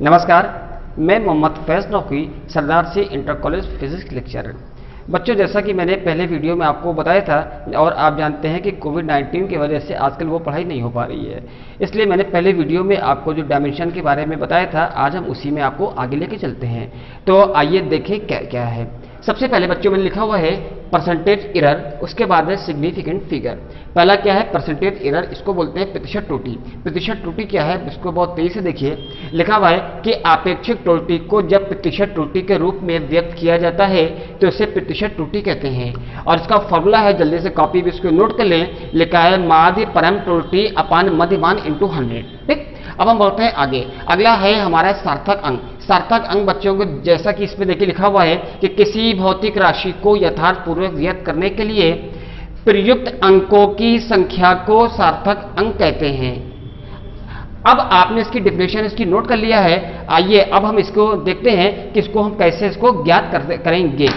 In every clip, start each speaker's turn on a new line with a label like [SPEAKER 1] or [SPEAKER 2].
[SPEAKER 1] नमस्कार, मैं मोहम्मद फैज नौकी सरदार से इंटर कॉलेज फिजिक्स लेक्चरर। बच्चों, जैसा कि मैंने पहले वीडियो में आपको बताया था और आप जानते हैं कि कोविड-19 की वजह से आजकल वो पढ़ाई नहीं हो पा रही है, इसलिए मैंने पहले वीडियो में आपको जो डायमेंशन के बारे में बताया था, आज हम उसी में आपको आगे लेके चलते हैं। तो आइए देखें क्या क्या है। सबसे पहले बच्चों में लिखा हुआ है परसेंटेज एरर, उसके बाद है सिग्निफिकेंट फिगर। पहला क्या है परसेंटेज एरर, इसको बोलते हैं प्रतिशत त्रुटि। प्रतिशत त्रुटि क्या है, इसको बहुत तेजी से देखिए। लिखा हुआ है कि आपेक्षिक त्रुटि को जब प्रतिशत त्रुटि के रूप में व्यक्त किया जाता है तो इसे प्रतिशत त्रुटि कहते हैं। और इसका फॉर्मूला है, जल्दी से कॉपी भी इसको नोट कर लें। लिखा है माध्य परम त्रुटि अपान मध्य मान इंटू 100। ठीक, अब हम बढ़ते हैं आगे। अगला है हमारा सार्थक अंक। सार्थक अंक बच्चों को जैसा कि इसमें देखिए लिखा हुआ है कि किसी भौतिक राशि को यथार्थपूर्वक व्यक्त करने के लिए प्रयुक्त अंकों की संख्या को सार्थक अंक कहते हैं। अब आपने इसकी डेफिनेशन इसकी नोट कर लिया है। आइए अब हम इसको देखते हैं कि इसको हम कैसे इसको ज्ञात करेंगे।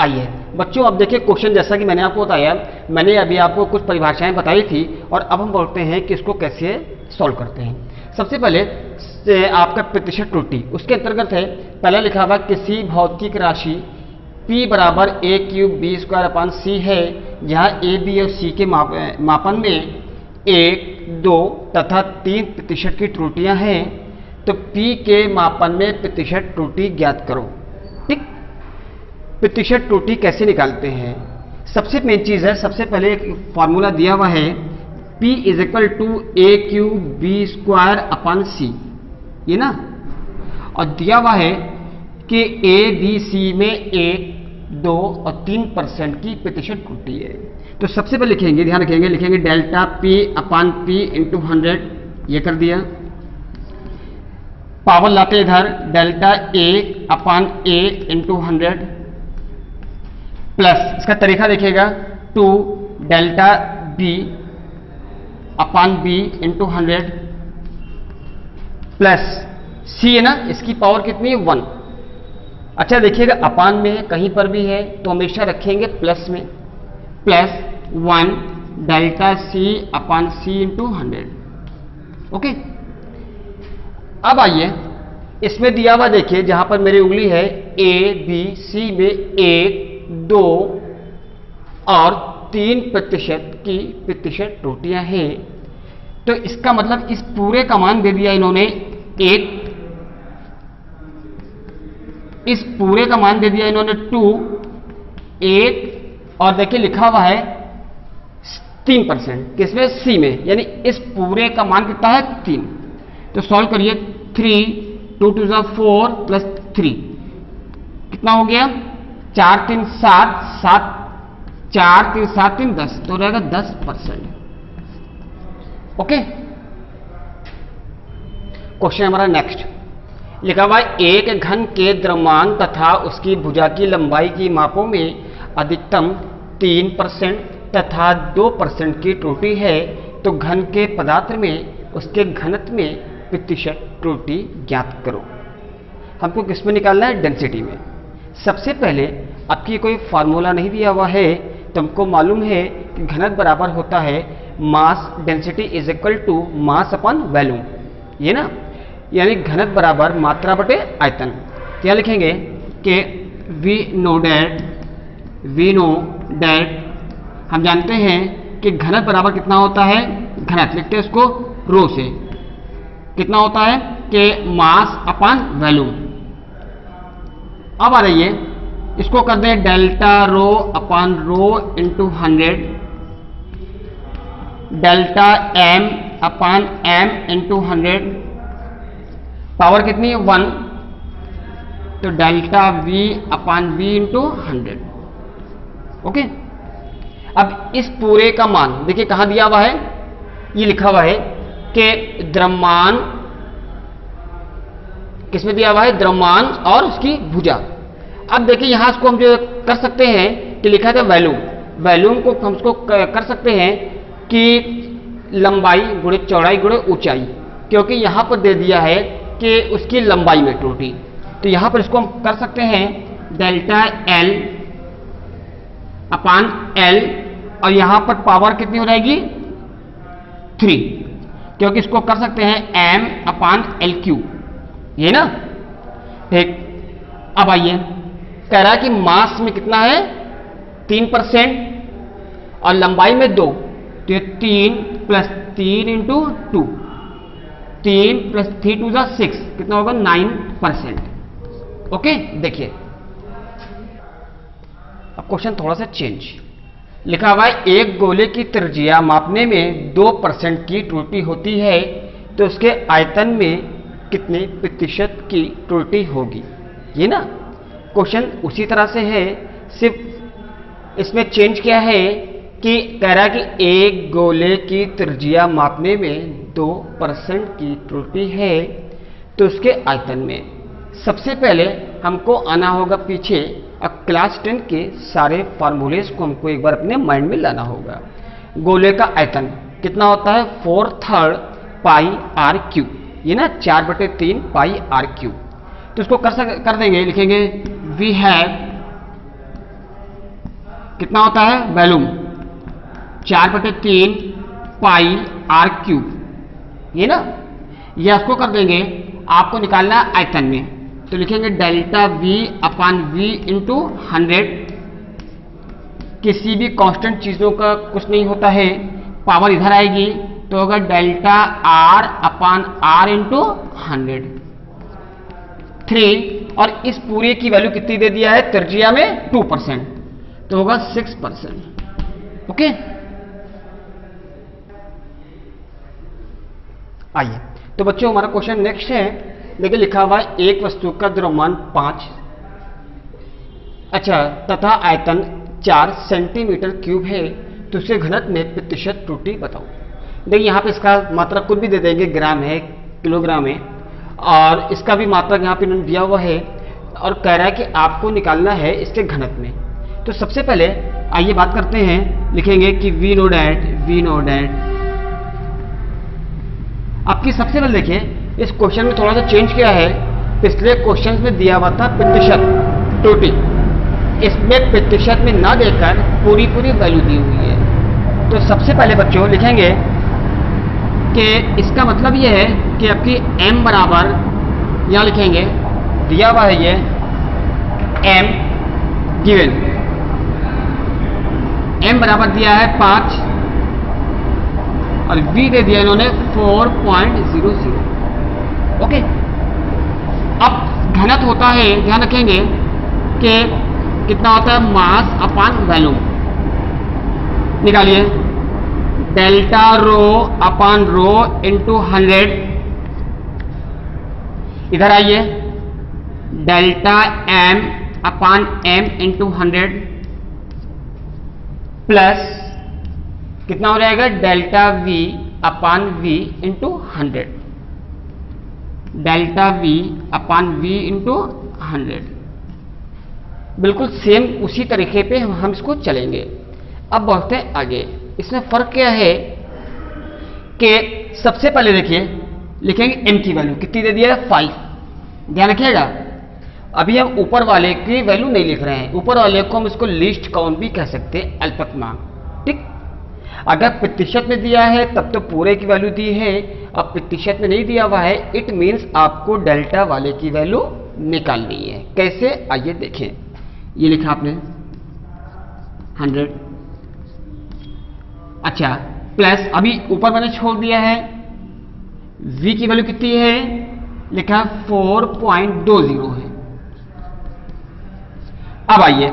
[SPEAKER 1] आइए बच्चों, अब देखिए क्वेश्चन, जैसा कि मैंने आपको बताया, मैंने अभी आपको कुछ परिभाषाएं बताई थी और अब हम बोलते हैं कि इसको कैसे सॉल्व करते हैं। सबसे पहले आपका प्रतिशत त्रुटि, उसके अंतर्गत है पहला लिखा हुआ किसी भौतिक राशि P बराबर a cube B square upon C है, जहाँ A, B और C के मापन में 1, 2 तथा 3 प्रतिशत की त्रुटियां हैं, तो P के मापन में प्रतिशत त्रुटि ज्ञात करो। ठीक, प्रतिशत त्रुटि कैसे निकालते हैं? सबसे मेन चीज है, सबसे पहले एक फॉर्मूला दिया हुआ है P is equal to A cube B square upon C, ये ना, और दिया हुआ है कि A, B, C में 1, 2 और 3% की प्रतिशत त्रुटि है। तो सबसे पहले लिखेंगे, ध्यान रखेंगे, लिखेंगे डेल्टा P अपान P इंटू 100, ये कर दिया। पावर लाते इधर, delta A upon A into 100 plus, इसका तरीका देखिएगा 2 डेल्टा B अपान B इंटू 100 प्लस C है ना, इसकी पावर कितनी है 1। अच्छा देखिएगा अपान में कहीं पर भी है तो हमेशा रखेंगे प्लस में, प्लस 1 डेल्टा C अपान C इंटू 100। ओके, अब आइए इसमें दिया हुआ देखिए, जहां पर मेरी उंगली है A, B, C में 1, 2 और 3% की प्रतिशत त्रुटियां हैं। तो इसका मतलब इस पूरे का मान दे दिया इन्होंने 1, इस पूरे का मान दे दिया इन्होंने 2, 1 और देखिए लिखा हुआ है 3%, किसमें? C में, यानी इस पूरे का मान कितना है 3। तो सॉल्व करिए, 3 2 2 4 प्लस 3 कितना हो गया? 4 3 7 7 4 3 7 3 10, तो रहेगा 10%। ओके, क्वेश्चन हमारा नेक्स्ट लिखा हुआ है एक घन के द्रव्यमान तथा उसकी भुजा की लंबाई की मापों में अधिकतम 3% तथा 2% की त्रुटि है, तो घन के पदार्थ में उसके घनत्व में प्रतिशत त्रुटि ज्ञात करो। हमको किसमें निकालना है? डेंसिटी में। सबसे पहले आपकी कोई फार्मूला नहीं दिया हुआ है, तो हमको मालूम है कि घनत्व बराबर होता है mass density is equal to mass upon volume, ये ना, यानी घनत्व बराबर मात्रा बटे आयतन। क्या लिखेंगे कि वी नो डैट, हम जानते हैं कि घनत्व बराबर कितना होता है, घनत्व लिखते हैं उसको रो से, कितना होता है कि मास अपॉन वॉल्यूम। अब आ रही है, इसको कर दें delta rho upon rho into 100, delta M upon M into 100, power कितनी है 1, तो delta V upon V into 100। Okay, अब इस पूरे का मान देखिए कहां दिया हुआ है, ये लिखा हुआ है कि द्रव्यमान किसमें दिया हुआ है? द्रव्यमान और उसकी भुजा। अब देखिए यहां इसको हम जो कर सकते हैं कि लिखा था वॉल्यूम, वॉल्यूम को हम उसको कर सकते हैं कि लंबाई गुणे चौड़ाई गुणे ऊंचाई, क्योंकि यहां पर दे दिया है कि उसकी लंबाई में त्रुटि, तो यहां पर इसको हम कर सकते हैं डेल्टा L अपान L, और यहां पर पावर कितनी हो जाएगी 3, क्योंकि इसको कर सकते हैं m अपान एल क्यू, ये ना। ठीक, अब आइए, कह रहा है कि मास में कितना है 3% और लंबाई में 2, तो ये 3 प्लस 3 इंटू 2, 3 प्लस 3 2 6, कितना होगा 9%। ओके, देखिए अब क्वेश्चन थोड़ा सा चेंज लिखा हुआ है, एक गोले की त्रिज्या मापने में 2% की त्रुटि होती है तो उसके आयतन में कितने प्रतिशत की त्रुटि होगी। ये ना क्वेश्चन उसी तरह से है, सिर्फ इसमें चेंज क्या है कि कह रहा है कि एक गोले की त्रिज्या मापने में 2% की त्रुटि है तो उसके आयतन में। सबसे पहले हमको आना होगा पीछे, अब क्लास 10 के सारे फार्मूलेस को हमको एक बार अपने माइंड में लाना होगा। गोले का आयतन कितना होता है 4/3 पाई आर क्यूब, ये ना 4/3 पाई आर क्यूब। तो इसको कर देंगे, लिखेंगे वी हैव, कितना होता है वॉल्यूम 4/3 पाई आर क्यूब, ये ना। या इसको कर देंगे, आपको निकालना है आयतन में, तो लिखेंगे delta V upon V into 100। किसी भी कांस्टेंट चीजों का कुछ नहीं होता है, पावर इधर आएगी तो होगा delta R upon R into 100, 3, और इस पूरे की वैल्यू कितनी दे दिया है त्रिज्या में 2%, तो होगा 6%। ओके, आइए तो बच्चों हमारा क्वेश्चन नेक्स्ट है। देखिए लिखा हुआ है एक वस्तु का द्रव्यमान 5, अच्छा, तथा आयतन 4 सेंटीमीटर क्यूब है तो उसके घनत्व में प्रतिशत त्रुटि बताओ। देखिए यहाँ पे इसका मात्रक कुछ भी दे देंगे, ग्राम है, किलोग्राम है, और इसका भी मात्रक यहाँ पे इन्होंने दिया हुआ है और कह रहा है कि आपको निकालना है इसके घनत्व में। तो सबसे पहले आइए बात करते हैं, लिखेंगे कि वी नो डैट। आपकी सबसे पहले देखिए इस क्वेश्चन में थोड़ा सा चेंज किया है, पिछले क्वेश्चन में दिया हुआ था प्रतिशत त्रुटि, इसमें प्रतिशत में ना देकर पूरी वैल्यू दी हुई है। तो सबसे पहले बच्चों लिखेंगे कि इसका मतलब यह है कि आपकी m बराबर, यहां लिखेंगे दिया हुआ है ये m गिवन, m बराबर दिया है 5 और v दे दिया इन्होंने 4.00। ओके, अब घनत्व होता है, ध्यान रखेंगे कि कितना होता है मास अपान वॉल्यूम। निकालिए delta rho upon rho into 100, इधर आइए delta M upon M into 100 plus कितना हो जाएगा delta V upon V into 100, delta V upon V into 100। बिल्कुल सेम उसी तरीके पे हम इसको चलेंगे। अब बढ़ते हैं आगे। इसमें फर्क क्या है कि सबसे पहले देखिए लिखेंगे m की वैल्यू कितनी दे दिया है 5, ध्यान रखिएगा। अभी हम ऊपर वाले की वैल्यू नहीं लिख रहे हैं, ऊपर वाले को हम इसको लिस्ट काउंट भी कह सकते हैं, अल्पतमांक। ठीक, अगर प्रतिशत में दिया है तब तो पूरे की वैल्यू दी है, अब प्रतिशत में नहीं दिया हुआ है, इट मीन्स आपको डेल्टा वाले की वैल्यू निकालनी है। कैसे, आइए देखें। ये लिखा आपने 100, अच्छा, प्लस अभी ऊपर मैंने छोड़ दिया है v की वैल्यू कितनी है, लिखा 4.20 है। अब आइए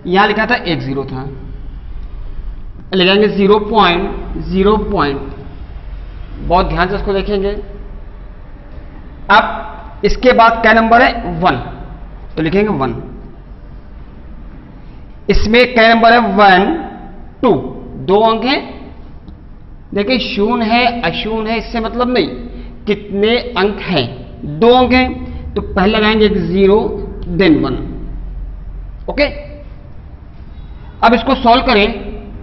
[SPEAKER 1] यहां लिखा था 10 था, लिखेंगे 0.0. बहुत ध्यान से इसको देखेंगे। अब इसके बाद क्या नंबर है 1, तो लिखेंगे 1। इसमें क्या नंबर है 1 2, 2 अंक हैं। देखिए शून्य है अशून्य है इससे मतलब नहीं, कितने अंक हैं 2 अंक हैं, तो पहले लगाएंगे एक 0 देन 1। ओके, अब इसको सॉल्व करें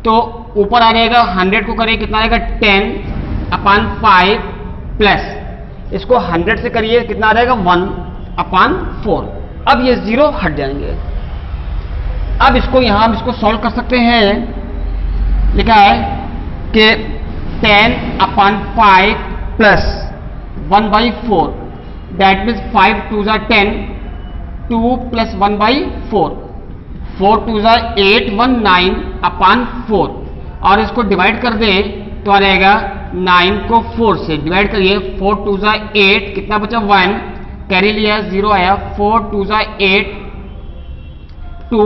[SPEAKER 1] तो ऊपर आ जाएगा 100 को करें कितना आएगा 10/5 प्लस इसको 100 से करिए कितना आ जाएगा 1/4। अब ये 0 हट जाएंगे। अब इसको यहां हम इसको सॉल्व कर सकते हैं। लिखा है कि 10/5 प्लस 1/4, दैट मीन्स 5 2 जा 10, 2 प्लस 1/4, 4 2 जा 8, 1 9/4, और इसको डिवाइड कर दे तो आ जाएगा 9 को 4 से डिवाइड करिए, 4 2 जा 8, कितना बचा 1, कैरी लिया 0 आया, 4 2 जा 8, 2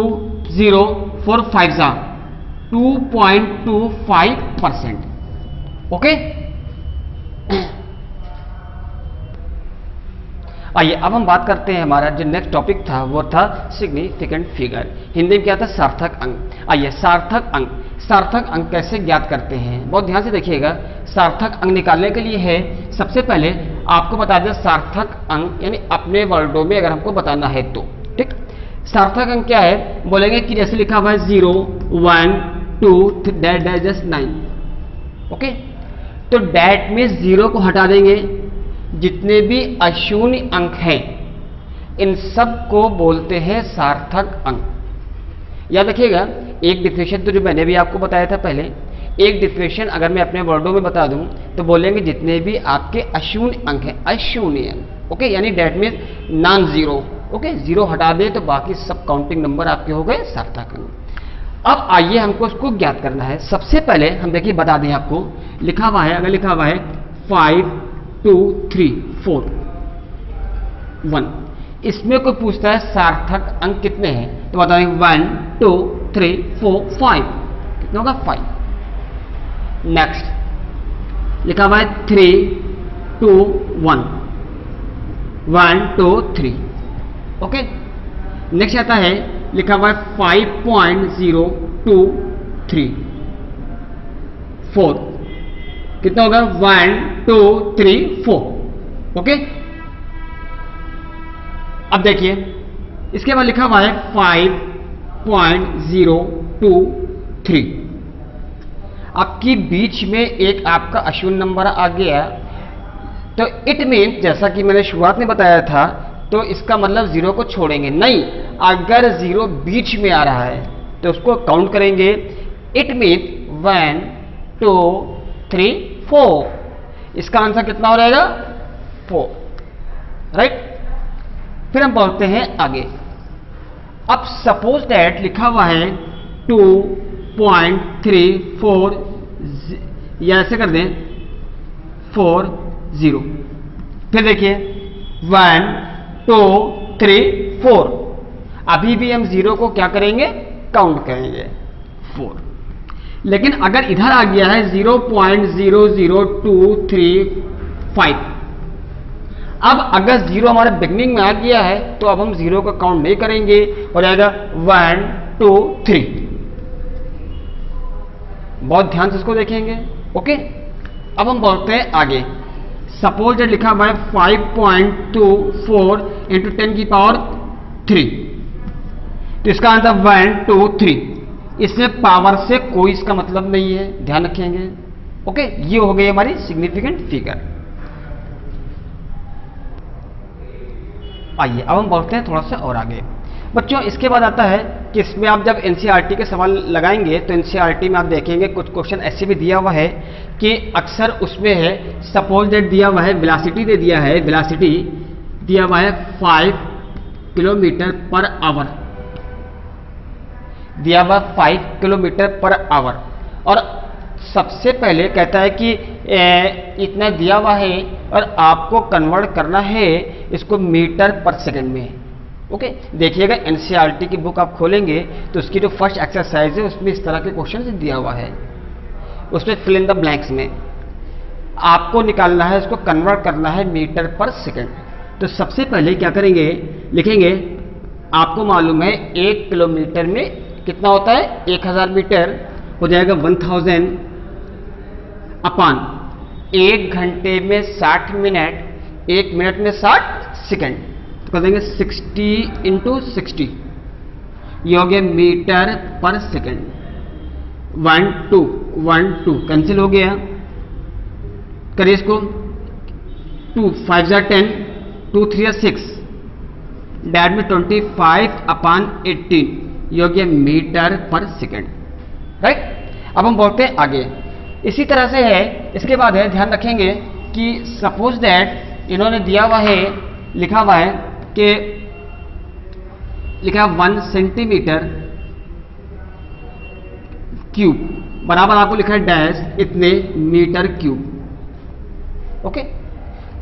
[SPEAKER 1] 0, 4 5 जा 2.25%। ओके, आइए अब हम बात करते हैं, हमारा जो नेक्स्ट टॉपिक था वो था सिग्निफिकेंट फिगर, हिंदी में क्या था, सार्थक अंक। आइए सार्थक अंक कैसे ज्ञात करते हैं, बहुत ध्यान से देखिएगा। सार्थक अंक निकालने के लिए है, सबसे पहले आपको बता दें सार्थक अंक यानी अपने वर्डों में अगर हमको बताना है तो, ठीक। सार्थक अंक क्या है, बोलेंगे कि जैसे लिखा हुआ है 0 1 2 3 जस्ट 9, ओके। तो डैट में 0 को हटा देंगे, जितने भी अशून्य अंक हैं इन सब को बोलते हैं सार्थक अंक। याद रखिएगा, एक डिफिनेशन तो जो मैंने भी आपको बताया था पहले, एक डिफिनेशन अगर मैं अपने वर्डों में बता दूं तो बोलेंगे जितने भी आपके अशून्य अंक हैं, अशून्य अंक, ओके, यानी that means non zero, okay, 0 हटा दे तो बाकी सब काउंटिंग नंबर आपके हो गए सार्थक अंक। अब आइए हमको उसको ज्ञात करना है। सबसे पहले हम देखिए बता दें आपको, लिखा हुआ है, अगर लिखा हुआ है 5 2 3 4 1, इसमें कोई पूछता है सार्थक अंक कितने हैं तो बता देंगे 1 2 3 4 5, कितना होगा 5। नेक्स्ट लिखा हुआ है 3 2 1 1 2 3, ओके। नेक्स्ट आता है लिखा हुआ है 5.023 4, कितना होगा 1 2 3 4, ओके। अब देखिए इसके बाद लिखा हुआ है 5.023, आपकी बीच में एक आपका अशून्य नंबर आ गया, तो इट मीन जैसा कि मैंने शुरुआत में बताया था, तो इसका मतलब 0 को छोड़ेंगे नहीं, अगर 0 बीच में आ रहा है तो उसको काउंट करेंगे। इट मीन 1 2 3 4, इसका आंसर कितना हो जाएगा 4, राइट। फिर हम बढ़ते हैं आगे। अब सपोज दैट लिखा हुआ है 2.34, या ऐसे कर दें 40, फिर देखिए 1 2 3 4, अभी भी हम 0 को क्या करेंगे, काउंट करेंगे 4। लेकिन अगर इधर आ गया है 0.00235, अब अगर 0 हमारे बिगनिंग में आ गया है तो अब हम 0 को काउंट नहीं करेंगे, हो जाएगा 1 2 3। बहुत ध्यान से इसको देखेंगे, ओके। अब हम बढ़ते हैं आगे। सपोज दैट लिखा हुआ है 5.24 इंटू 10 की पावर 3, तो इसका आंसर 1 2 3, इसमें पावर से कोई इसका मतलब नहीं है, ध्यान रखेंगे, ओके। ये हो गई हमारी सिग्निफिकेंट फिगर। आइए अब हम बढ़ते हैं थोड़ा सा और आगे। बच्चों इसके बाद आता है कि इसमें आप जब एनसीईआरटी के सवाल लगाएंगे तो एनसीईआरटी में आप देखेंगे कुछ क्वेश्चन ऐसे भी दिया हुआ है कि अक्सर उसमें है, सपोज दैट दिया हुआ है वेलोसिटी दे दिया है, वेलोसिटी दिया हुआ है 5 किलोमीटर पर आवर, दिया हुआ 5 किलोमीटर पर आवर, और सबसे पहले कहता है कि इतना दिया हुआ है और आपको कन्वर्ट करना है इसको मीटर पर सेकंड में, ओके। देखिएगा एनसीईआरटी की बुक आप खोलेंगे तो उसकी जो फर्स्ट एक्सरसाइज है उसमें इस तरह के क्वेश्चन दिया हुआ है, उसमें फिल इन द ब्लैंक्स में आपको निकालना है, इसको कन्वर्ट करना है मीटर पर सेकंड। तो सबसे पहले क्या करेंगे, लिखेंगे, आपको मालूम है 1 किलोमीटर में कितना होता है, 1000 मीटर, हो जाएगा 1000 अपान 1 घंटे में 60 मिनट, 1 मिनट में 60 सेकंड, तो कर देंगे 60 इंटू 60, ये हो गया मीटर पर सेकंड। 1 2 1 2 कैंसिल हो गया, करिए इसको, 2 5 जा 10, 2 3 जा 6, डैट में 25 अपान 18, ये हो गया मीटर पर सेकंड, राइट। अब हम बोलते हैं आगे, इसी तरह से है, इसके बाद है, ध्यान रखेंगे कि सपोज दैट इन्होंने दिया हुआ है, लिखा हुआ है कि लिखा 1 सेंटीमीटर क्यूब बराबर आपको लिखा है डैश इतने मीटर क्यूब। ओके,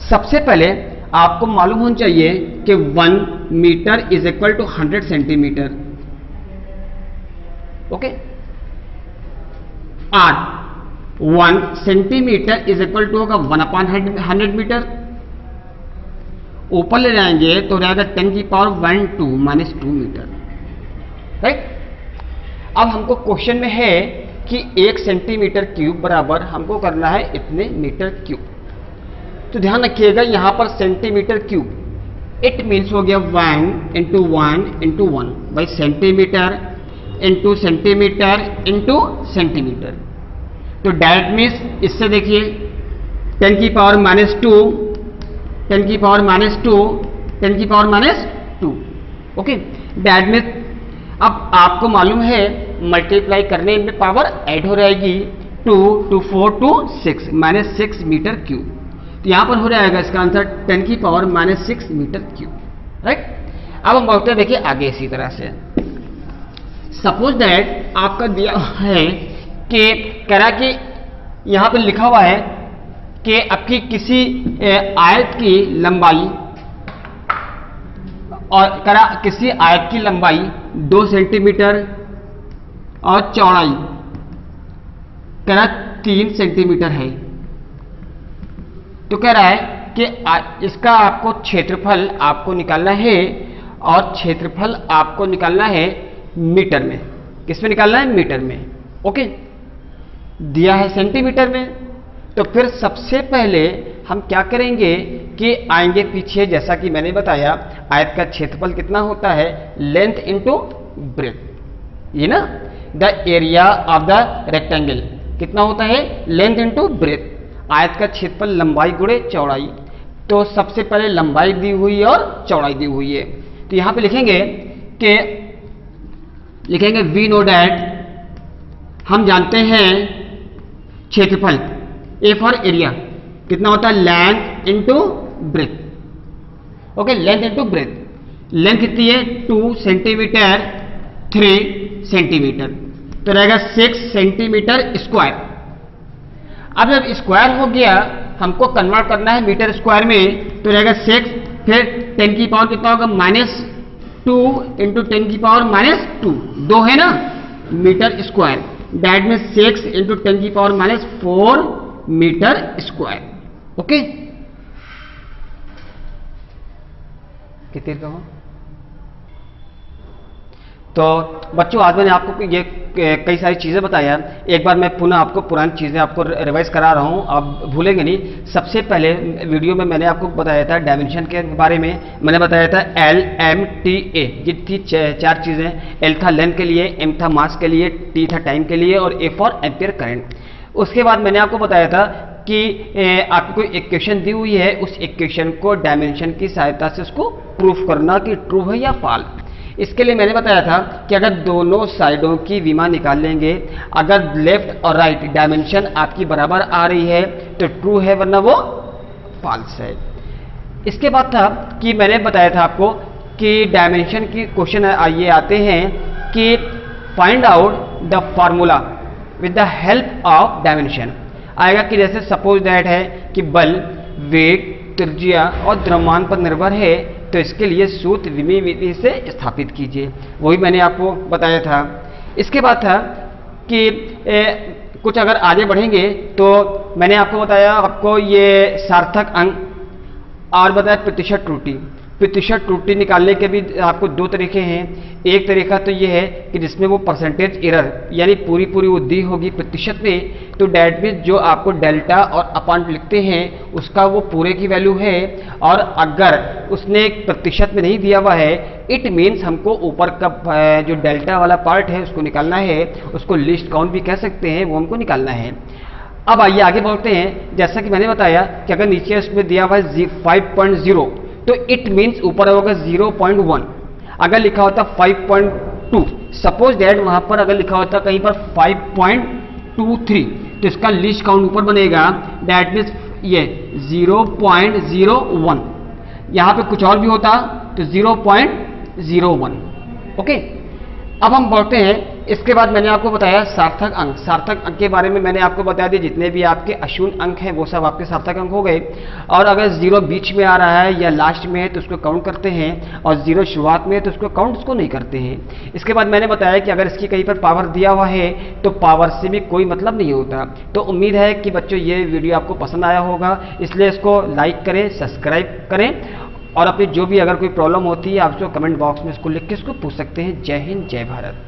[SPEAKER 1] सबसे पहले आपको मालूम होना चाहिए कि 1 metre is equal to 100 centimetre. Okay, 1 centimetre is equal to होगा 1/100 मीटर। ऊपर ले जाएंगे तो रहेगा 10 की पावर 1 -2 मीटर। राइट, अब हमको क्वेश्चन में है कि 1 सेंटीमीटर क्यूब बराबर हमको करना है इतने मीटर क्यूब। तो ध्यान रखिएगा यहां पर सेंटीमीटर क्यूब, इट मीन्स हो गया 1 × 1 × 1 by centimetre into centimetre into centimetre. तो डायरेक्ट मीन्स इससे देखिए 10 की पावर -2, 10 की पावर -2, 10 की पावर -2। ओके, डायरेक्ट मीन्स अब आपको मालूम है मल्टीप्लाई करने में पावर ऐड हो रहेगी 2 to 4 to 6 -6 मीटर क्यूब। तो यहां पर हो जाएगा इसका आंसर 10 की पावर -6 मीटर क्यूब। राइट, अब हम बढ़ते हैं, देखिए आगे इसी तरह से सपोज दैट आपका दिया है कि कह रहा कि यहां पर लिखा हुआ है कि आपकी किसी आयत की लंबाई और करा किसी आयत की लंबाई 2 सेंटीमीटर और चौड़ाई करा 3 सेंटीमीटर है। तो कह रहा है कि इसका आपको क्षेत्रफल आपको निकालना है और क्षेत्रफल आपको निकालना है मीटर में। किस में निकालना है? मीटर में। ओके, दिया है सेंटीमीटर में। तो फिर सबसे पहले हम क्या करेंगे कि आएंगे पीछे, जैसा कि मैंने बताया आयत का क्षेत्रफल कितना होता है, लेंथ इंटू ब्रेथ। ये ना the area of the rectangle कितना होता है, लेंथ इंटू ब्रेथ। आयत का क्षेत्रफल लंबाई गुणे चौड़ाई। तो सबसे पहले लंबाई दी हुई है और चौड़ाई दी हुई है। तो यहां पे लिखेंगे कि लिखेंगे वी नो डैट, हम जानते हैं क्षेत्रफल ए फॉर एरिया कितना होता है, length into breadth. Okay, length into breadth. Length कितनी है 2 सेंटीमीटर, 3 सेंटीमीटर, तो रहेगा 6 सेंटीमीटर स्क्वायर। अब जब स्क्वायर हो गया हमको कन्वर्ट करना है मीटर स्क्वायर में, तो रहेगा 6, फिर 10 की पावर कितना होगा -2 इंटू 10 की पावर -2, 2 है ना मीटर स्क्वायर। दैट में 6 इंटू 10 की पावर -4 मीटर स्क्वायर। ओके, कितने का हो? तो बच्चों आज मैंने आपको ये कई सारी चीज़ें बताया। एक बार मैं पुनः आपको पुरानी चीज़ें आपको रिवाइज करा रहा हूँ, आप भूलेंगे नहीं। सबसे पहले वीडियो में मैंने आपको बताया था डायमेंशन के बारे में। मैंने बताया था L, M, T, A, ये थी 4 चीज़ें। L था लेंथ के लिए, M था मास के लिए, T था टाइम के लिए और A फॉर एम्पियर करंट। उसके बाद मैंने आपको बताया था कि आपको इक्वेशन दी हुई है, उस इक्वेशन को डायमेंशन की सहायता से उसको प्रूफ करना कि ट्रू है या फॉल्स। इसके लिए मैंने बताया था कि अगर दोनों साइडों की विमा निकाल लेंगे, अगर लेफ्ट और राइट डायमेंशन आपकी बराबर आ रही है तो ट्रू है, वरना वो फॉल्स है। इसके बाद था कि मैंने बताया था आपको कि डायमेंशन की क्वेश्चन ये आते हैं कि find out the formula with the help of dimension. आएगा कि जैसे सपोज दैट है कि बल वेग, त्रिज्या और द्रव्यमान पर निर्भर है, तो इसके लिए सूत्र विमीय विधि से स्थापित कीजिए, वही मैंने आपको बताया था। इसके बाद था कि कुछ अगर आगे बढ़ेंगे तो मैंने आपको बताया आपको ये सार्थक अंक और बताया प्रतिशत त्रुटि। प्रतिशत त्रुटि निकालने के भी आपको 2 तरीके हैं। एक तरीका तो ये है कि जिसमें वो परसेंटेज एरर यानी पूरी वो दी होगी प्रतिशत में, तो डेट में जो आपको डेल्टा और अपॉन लिखते हैं उसका वो पूरे की वैल्यू है। और अगर उसने प्रतिशत में नहीं दिया हुआ है, इट मीन्स हमको ऊपर का जो डेल्टा वाला पार्ट है उसको निकालना है, उसको लिस्ट काउंट भी कह सकते हैं, वो हमको निकालना है। अब आइए आगे बढ़ते हैं। जैसा कि मैंने बताया कि अगर नीचे उसमें दिया हुआ है 5.0 तो इट मीन्स ऊपर होगा 0.1। अगर लिखा होता 5.2, सपोज दैट वहां पर अगर लिखा होता कहीं पर 5.23, तो इसका लीस्ट काउंट ऊपर बनेगा, दैट मीन्स ये 0.01। यहाँ पे कुछ और भी होता तो 0.01। ओके, अब हम बढ़ते हैं। इसके बाद मैंने आपको बताया सार्थक अंक। सार्थक अंक के बारे में मैंने आपको बता दिया, जितने भी आपके अशून्य अंक हैं वो सब आपके सार्थक अंक हो गए। और अगर जीरो बीच में आ रहा है या लास्ट में है तो उसको काउंट करते हैं, और जीरो शुरुआत में है तो उसको काउंट उसको नहीं करते हैं। इसके बाद मैंने बताया कि अगर इसकी कहीं पर पावर दिया हुआ है तो पावर से भी कोई मतलब नहीं होता। तो उम्मीद है कि बच्चों ये वीडियो आपको पसंद आया होगा, इसलिए इसको लाइक करें, सब्सक्राइब करें, और अपनी जो भी अगर कोई प्रॉब्लम होती है आप उसको कमेंट बॉक्स में इसको लिख के इसको पूछ सकते हैं। जय हिंद, जय भारत।